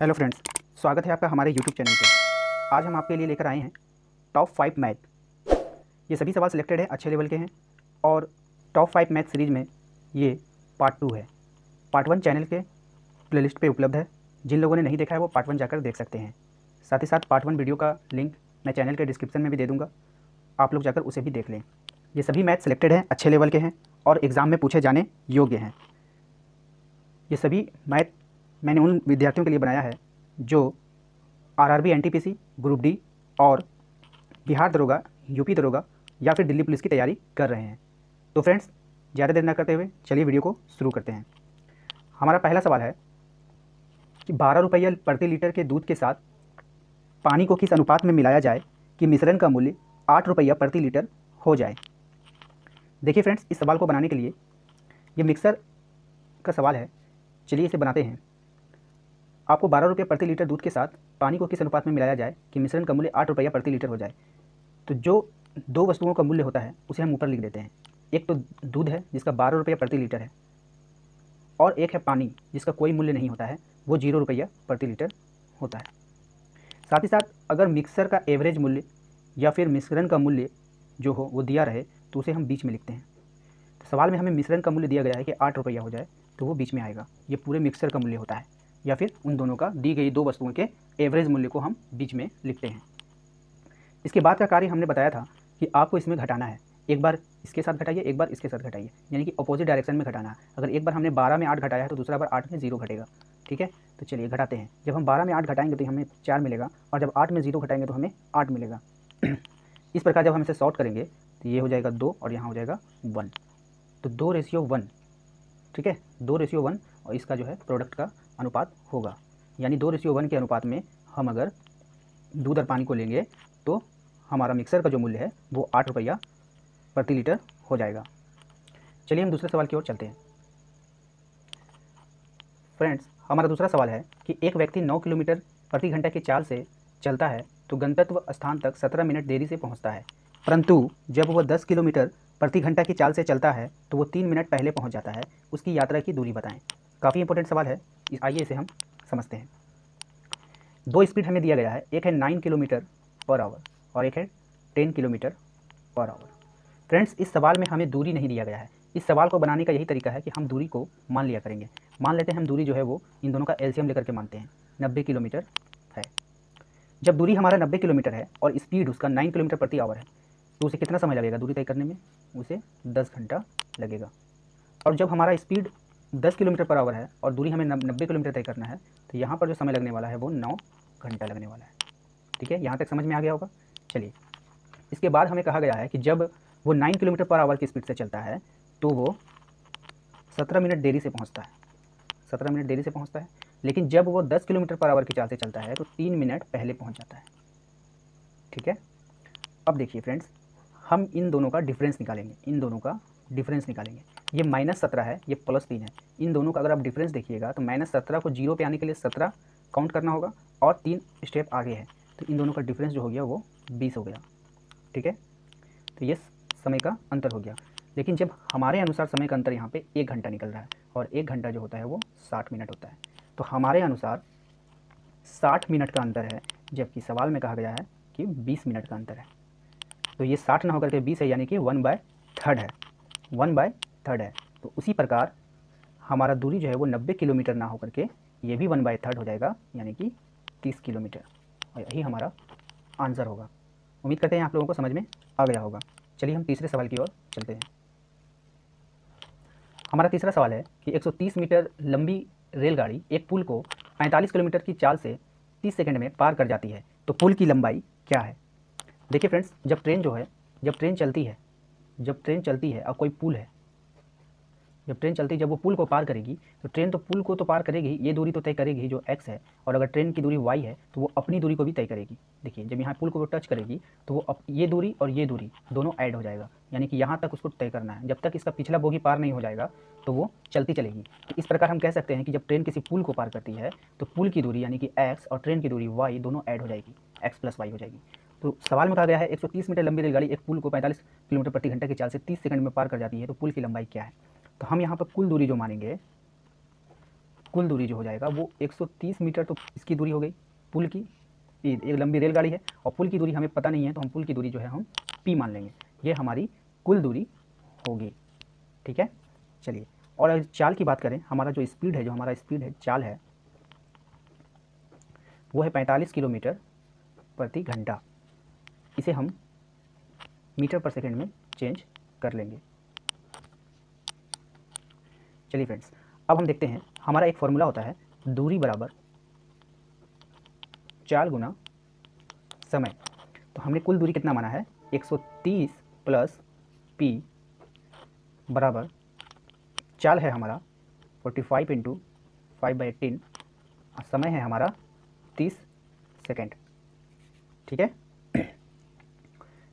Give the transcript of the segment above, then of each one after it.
Hello friends, स्वागत है आपका हमारे यूट्यूब चैनल पे। आज हम आपके लिए लेकर आए हैं टॉप 5 मैथ। ये सभी सवाल सिलेक्टेड हैं, अच्छे लेवल के हैं और टॉप 5 मैथ सीरीज़ में ये पार्ट 2 है। पार्ट 1 चैनल के प्लेलिस्ट पे उपलब्ध है। जिन लोगों ने नहीं देखा है वो पार्ट 1 जाकर देख सकते हैं। साथ ही साथ पार्ट 1 वीडियो का लिंक मैं चैनल के डिस्क्रिप्शन में भी दे दूँगा, आप लोग जाकर उसे भी देख लें। ये सभी मैथ सिलेक्टेड हैं, अच्छे लेवल के हैं और एग्ज़ाम में पूछे जाने योग्य हैं। ये सभी मैथ मैंने उन विद्यार्थियों के लिए बनाया है जो आरआरबी, एनटीपीसी, ग्रुप डी और बिहार दरोगा, यूपी दरोगा या फिर दिल्ली पुलिस की तैयारी कर रहे हैं। तो फ्रेंड्स, ज़्यादा देर न करते हुए चलिए वीडियो को शुरू करते हैं। हमारा पहला सवाल है कि 12 रुपये प्रति लीटर के दूध के साथ पानी को किस अनुपात में मिलाया जाए कि मिश्रण का मूल्य 8 रुपया प्रति लीटर हो जाए। देखिए फ्रेंड्स, इस सवाल को बनाने के लिए ये मिक्सर का सवाल है। चलिए इसे बनाते हैं। आपको 12 रुपये प्रति लीटर दूध के साथ पानी को किस अनुपात में मिलाया जाए कि मिश्रण का मूल्य 8 रुपया प्रति लीटर हो जाए। तो जो दो वस्तुओं का मूल्य होता है उसे हम ऊपर लिख देते हैं। एक तो दूध है जिसका 12 रुपया प्रति लीटर है और एक है पानी जिसका कोई मूल्य नहीं होता है, वो 0 रुपया प्रति लीटर होता है। साथ ही साथ अगर मिक्सर का एवरेज मूल्य या फिर मिश्रण का मूल्य जो हो वो दिया रहे तो उसे हम बीच में लिखते हैं। तो सवाल में हमें मिश्रण का मूल्य दिया गया है कि 8 रुपया हो जाए तो वो बीच में आएगा। ये पूरे मिक्सर का मूल्य होता है या फिर उन दोनों का दी गई दो वस्तुओं के एवरेज मूल्य को हम बीच में लिखते हैं। इसके बाद का कार्य हमने बताया था कि आपको इसमें घटाना है। एक बार इसके साथ घटाइए, एक बार इसके साथ घटाइए, यानी कि अपोजिट डायरेक्शन में घटाना है। अगर एक बार हमने 12 में 8 घटाया है तो दूसरा बार 8 में 0 घटेगा। ठीक है, तो चलिए घटाते हैं। जब हम 12 में 8 घटाएंगे तो हमें 4 मिलेगा और जब 8 में 0 घटाएंगे तो हमें 8 मिलेगा। इस प्रकार जब हम इसे सॉर्ट करेंगे तो ये हो जाएगा 2 और यहाँ हो जाएगा 1। तो 2:1, ठीक है, 2:1 और इसका जो है प्रोडक्ट का अनुपात होगा। यानी 2:1 के अनुपात में हम अगर दूध और पानी को लेंगे तो हमारा मिक्सर का जो मूल्य है वो 8 रुपया प्रति लीटर हो जाएगा। चलिए हम दूसरे सवाल की ओर चलते हैं। फ्रेंड्स, हमारा दूसरा सवाल है कि एक व्यक्ति 9 किलोमीटर प्रति घंटा की चाल से चलता है तो गंतव्य स्थान तक 17 मिनट देरी से पहुंचता है, परंतु जब वह 10 किलोमीटर प्रति घंटा की चाल से चलता है तो वो 3 मिनट पहले पहुंच जाता है। उसकी यात्रा की दूरी बताएं। काफ़ी इंपॉर्टेंट सवाल है, आइए इसे हम समझते हैं। दो स्पीड हमें दिया गया है, एक है 9 किलोमीटर पर आवर और एक है 10 किलोमीटर पर आवर। फ्रेंड्स, इस सवाल में हमें दूरी नहीं दिया गया है। इस सवाल को बनाने का यही तरीका है कि हम दूरी को मान लिया करेंगे। मान लेते हैं हम दूरी जो है वो इन दोनों का एलसीएम लेकर के मानते हैं, 90 किलोमीटर है। जब दूरी हमारा 90 किलोमीटर है और स्पीड उसका 9 किलोमीटर प्रति आवर है तो उसे कितना समय लगेगा दूरी तय करने में? उसे 10 घंटा लगेगा। और जब हमारा स्पीड 10 किलोमीटर पर आवर है और दूरी हमें 90 किलोमीटर तय करना है तो यहाँ पर जो समय लगने वाला है वो 9 घंटा लगने वाला है। ठीक है, यहाँ तक समझ में आ गया होगा। चलिए, इसके बाद हमें कहा गया है कि जब वो 9 किलोमीटर पर आवर की स्पीड से चलता है तो वो 17 मिनट देरी से पहुँचता है। 17 मिनट देरी से पहुँचता है, लेकिन जब वो 10 किलोमीटर पर आवर की चाल से चलता है तो 3 मिनट पहले पहुँच जाता है। ठीक है, अब देखिए फ्रेंड्स, हम इन दोनों का डिफरेंस निकालेंगे। इन दोनों का डिफरेंस निकालेंगे। ये -17 है, ये +3 है। इन दोनों का अगर आप डिफरेंस देखिएगा तो -17 को 0 पे आने के लिए 17 काउंट करना होगा और 3 स्टेप आगे है, तो इन दोनों का डिफरेंस जो हो गया वो 20 हो गया। ठीक है, तो ये समय का अंतर हो गया। लेकिन जब हमारे अनुसार समय का अंतर यहाँ पे 1 घंटा निकल रहा है और 1 घंटा जो होता है वो 60 मिनट होता है, तो हमारे अनुसार 60 मिनट का अंतर है, जबकि सवाल में कहा गया है कि 20 मिनट का अंतर है। तो ये 60 ना होकर के 20 है, यानी कि 1/3 है। 1/3 है। तो उसी प्रकार हमारा दूरी जो है वो 90 किलोमीटर ना होकर के ये भी 1/3 हो जाएगा, यानी कि 30 किलोमीटर। और यही हमारा आंसर होगा। उम्मीद करते हैं आप लोगों को समझ में आ गया होगा। चलिए हम तीसरे सवाल की ओर चलते हैं। हमारा तीसरा सवाल है कि 130 मीटर लंबी रेलगाड़ी एक पुल को 45 किलोमीटर की चाल से 30 सेकंड में पार कर जाती है, तो पुल की लंबाई क्या है? देखिए फ्रेंड्स, जब ट्रेन चलती है और कोई पुल है, जब वो पुल को पार करेगी तो ट्रेन तो पुल को तो पार करेगी, ये दूरी तो तय करेगी जो x है, और अगर ट्रेन की दूरी y है तो वो अपनी दूरी को भी तय करेगी। देखिए, जब यहाँ पुल को वो टच करेगी तो वो ये दूरी और ये दूरी दोनों ऐड हो जाएगा, यानी कि यहाँ तक उसको तय करना है। जब तक इसका पिछला बोगी पार नहीं हो जाएगा तो वो चलती चलेगी। तो इस प्रकार हम कह सकते हैं कि जब ट्रेन किसी पुल को पार करती है तो पुल की दूरी यानी कि x और ट्रेन की दूरी y दोनों ऐड हो जाएगी, x + y हो जाएगी। तो सवाल में कहा गया है 130 मीटर लंबी रेलगाड़ी एक पुल को 45 किलोमीटर प्रति घंटा की चाल से 30 सेकंड में पार कर जाती है, तो पुल की लंबाई क्या है? तो हम यहाँ पर कुल दूरी जो मानेंगे कुल दूरी जो हो जाएगा वो 130 मीटर, तो इसकी दूरी हो गई पुल की, एक लंबी रेलगाड़ी है और पुल की दूरी हमें पता नहीं है, तो हम पुल की दूरी जो है हम p मान लेंगे, ये हमारी कुल दूरी होगी। ठीक है, चलिए। और अगर चाल की बात करें, हमारा जो स्पीड है, जो हमारा स्पीड है, चाल है, वो है 45 किलोमीटर प्रति घंटा। इसे हम मीटर पर सेकंड में चेंज कर लेंगे। चलिए फ्रेंड्स, अब हम देखते हैं, हमारा एक फॉर्मूला होता है दूरी बराबर चाल गुना समय। तो हमने कुल दूरी कितना माना है, 130 प्लस p बराबर चाल है हमारा 45 इंटू 5/18 और समय है हमारा 30 सेकेंड। ठीक है,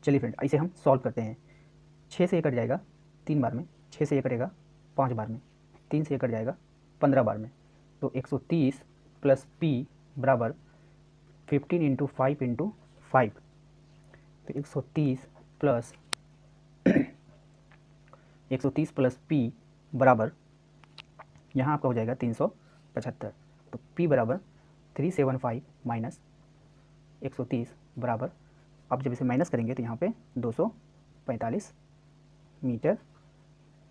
चलिए फ्रेंड, इसे हम सॉल्व करते हैं। 6 से ये कट जाएगा 3 बार में, 6 से ये कटेगा 5 बार में, 3 से ये कट जाएगा 15 बार में। तो 130 प्लस p बराबर 15 इंटू 5 इंटू 5। तो 130 प्लस p बराबर यहाँ आपका हो जाएगा 375। तो p बराबर 375 माइनस 130 बराबर, अब जब इसे माइनस करेंगे तो यहाँ पे 245 मीटर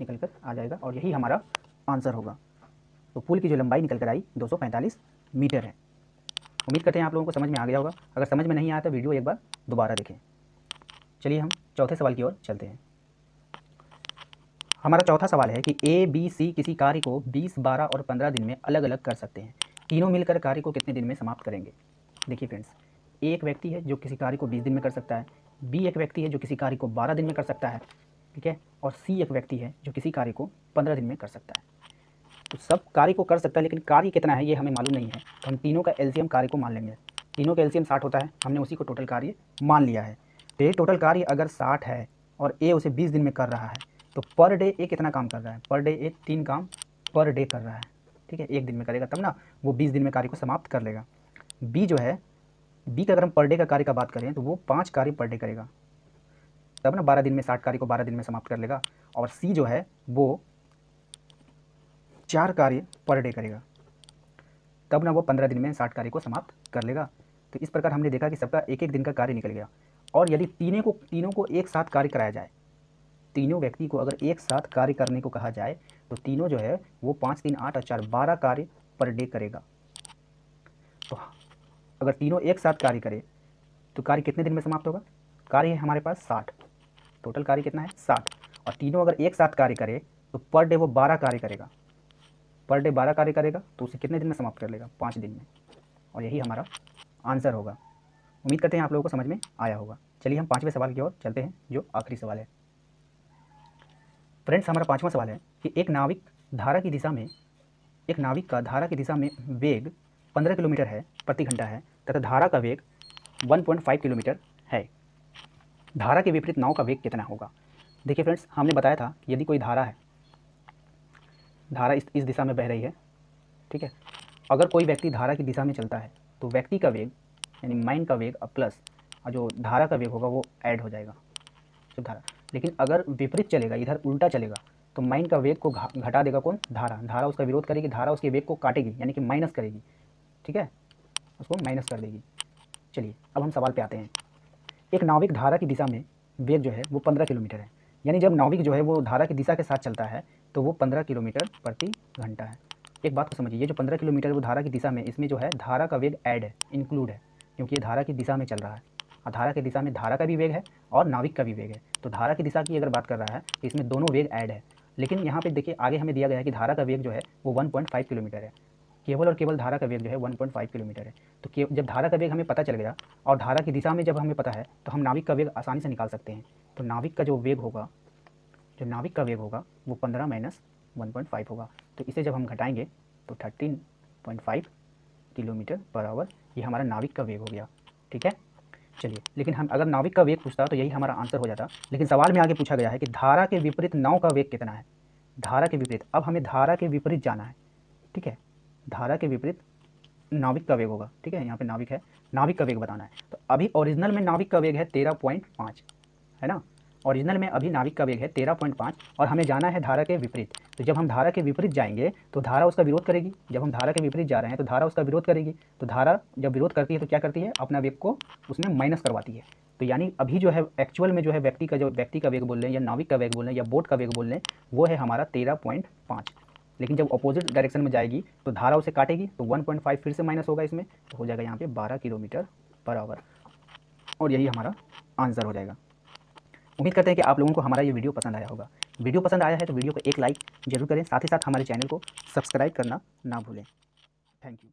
निकल कर आ जाएगा और यही हमारा आंसर होगा। तो पुल की जो लंबाई निकल कर आई 245 मीटर है। उम्मीद करते हैं आप लोगों को समझ में आ गया होगा। अगर समझ में नहीं आया तो वीडियो एक बार दोबारा देखें। चलिए हम चौथे सवाल की ओर चलते हैं। हमारा चौथा सवाल है कि ए बी सी किसी कार्य को 20, 12 और 15 दिन में अलग अलग कर सकते हैं। तीनों मिलकर कार्य को कितने दिन में समाप्त करेंगे। देखिए फ्रेंड्स, ए एक व्यक्ति है जो किसी कार्य को 20 दिन में कर सकता है, बी एक व्यक्ति है जो किसी कार्य को 12 दिन में कर सकता है, ठीक है, और सी एक व्यक्ति है जो किसी कार्य को 15 दिन में कर सकता है। तो सब कार्य को कर सकता है, लेकिन कार्य कितना है ये हमें मालूम नहीं है, तो हम तीनों का एलसीएम कार्य को मान लेंगे। तीनों का एलसीएम 60 होता है, हमने उसी को टोटल कार्य मान लिया है। तो ये टोटल कार्य अगर 60 है और ए उसे 20 दिन में कर रहा है, तो पर डे ए कितना काम कर रहा है, पर डे ए 3 काम पर डे कर रहा है। ठीक है, एक दिन में करेगा तब ना वो 20 दिन में कार्य को समाप्त कर लेगा। बी जो है, बी का अगर हम पर डे का कार्य का बात करें तो वो 5 कार्य पर डे करेगा, तब ना 12 दिन में 60 कार्य को 12 दिन में समाप्त कर लेगा। और सी जो है वो 4 कार्य पर डे करेगा, तब ना वो 15 दिन में 60 कार्य को समाप्त कर लेगा। तो इस प्रकार हमने देखा कि सबका एक एक दिन का कार्य निकल गया। और यदि तीनों को एक साथ कार्य कराया जाए, तीनों व्यक्ति को अगर एक साथ कार्य करने को कहा जाए, तो तीनों जो है वो 5, 3, 8 और 4 12 कार्य पर डे करेगा। तो अगर तीनों एक साथ कार्य करें तो कार्य कितने दिन में समाप्त होगा। कार्य है हमारे पास 60, टोटल कार्य कितना है 60, और तीनों अगर एक साथ कार्य करे तो पर डे वो 12 कार्य करेगा, पर डे 12 कार्य करेगा तो उसे कितने दिन में समाप्त कर लेगा, 5 दिन में। और यही हमारा आंसर होगा। उम्मीद करते हैं आप लोगों को समझ में आया होगा। चलिए हम 5वें सवाल की ओर चलते हैं, जो आखिरी सवाल है। फ्रेंड्स, हमारा 5वां सवाल है कि एक नाविक का धारा की दिशा में वेग 15 किलोमीटर है प्रति घंटा है तथा धारा का वेग 1.5 किलोमीटर है। धारा के विपरीत नाव का वेग कितना होगा। देखिए फ्रेंड्स, हमने बताया था कि यदि कोई धारा इस दिशा में बह रही है, ठीक है, अगर कोई व्यक्ति धारा की दिशा में चलता है तो व्यक्ति का वेग यानी माइन का वेग प्लस और जो धारा का वेग होगा वो ऐड हो जाएगा, जो धारा। लेकिन अगर विपरीत चलेगा, इधर उल्टा चलेगा, तो माइन का वेग को घटा देगा कौन, धारा उसका विरोध करेगी, धारा उसके वेग को काटेगी यानी कि माइनस करेगी, ठीक है, उसको माइनस कर देगी। चलिए अब हम सवाल पे आते हैं। एक नाविक धारा की दिशा में वेग जो है वो 15 किलोमीटर है, यानी जब नाविक जो है वो धारा की दिशा के साथ चलता है तो वो 15 किलोमीटर प्रति घंटा है। एक बात को समझिए, ये जो 15 किलोमीटर वो धारा की दिशा में, इसमें जो है धारा का वेग ऐड है, इंक्लूड है, क्योंकि ये धारा की दिशा में चल रहा है और धारा की दिशा में धारा का भी वेग है और नाविक का भी वेग है। तो धारा की दिशा की अगर बात कर रहा है तो इसमें दोनों वेग ऐड है। लेकिन यहाँ पे देखिए आगे हमें दिया गया है कि धारा का वेग जो है वो 1.5 किलोमीटर है, केवल और केवल धारा का वेग जो है 1.5 किलोमीटर है। तो जब धारा का वेग हमें पता चल गया और धारा की दिशा में जब हमें पता है तो हम नाविक का वेग आसानी से निकाल सकते हैं। तो नाविक का जो वेग होगा, वो 15 माइनस 1.5 होगा। तो इसे जब हम घटाएंगे तो 13.5 किलोमीटर पर आवर, ये हमारा नाविक का वेग हो गया, ठीक है। चलिए, लेकिन हम अगर नाविक का वेग पूछता तो यही हमारा आंसर हो जाता, लेकिन सवाल में आगे पूछा गया है कि धारा के विपरीत नाव का वेग कितना है। धारा के विपरीत, अब हमें धारा के विपरीत जाना है, ठीक है, धारा के विपरीत नाविक का वेग होगा, ठीक है, यहाँ पे नाविक है, नाविक का वेग बताना है। तो अभी ओरिजिनल में नाविक का वेग है 13.5, है ना, ओरिजिनल में अभी नाविक का वेग है 13.5 और हमें जाना है धारा के विपरीत। तो जब हम धारा के विपरीत जाएंगे तो धारा उसका विरोध करेगी। जब हम धारा के विपरीत जा रहे हैं तो धारा उसका विरोध करेगी। तो धारा जब विरोध करती है तो क्या करती है, अपना वेग को उसमें माइनस करवाती है। तो यानी अभी जो है एक्चुअल में जो है व्यक्ति का वेग बोल रहे हैं या नाविक का वेग बोल रहे हैं या बोट का वेग बोल रहे हैं, वो है हमारा 13.5। लेकिन जब अपोजिट डायरेक्शन में जाएगी तो धारा उसे काटेगी, तो 1.5 फिर से माइनस होगा इसमें, तो हो जाएगा यहाँ पे 12 किलोमीटर पर आवर। और यही हमारा आंसर हो जाएगा। उम्मीद करते हैं कि आप लोगों को हमारा ये वीडियो पसंद आया होगा। वीडियो पसंद आया है तो वीडियो को एक लाइक जरूर करें, साथ ही साथ हमारे चैनल को सब्सक्राइब करना ना भूलें। Thank you.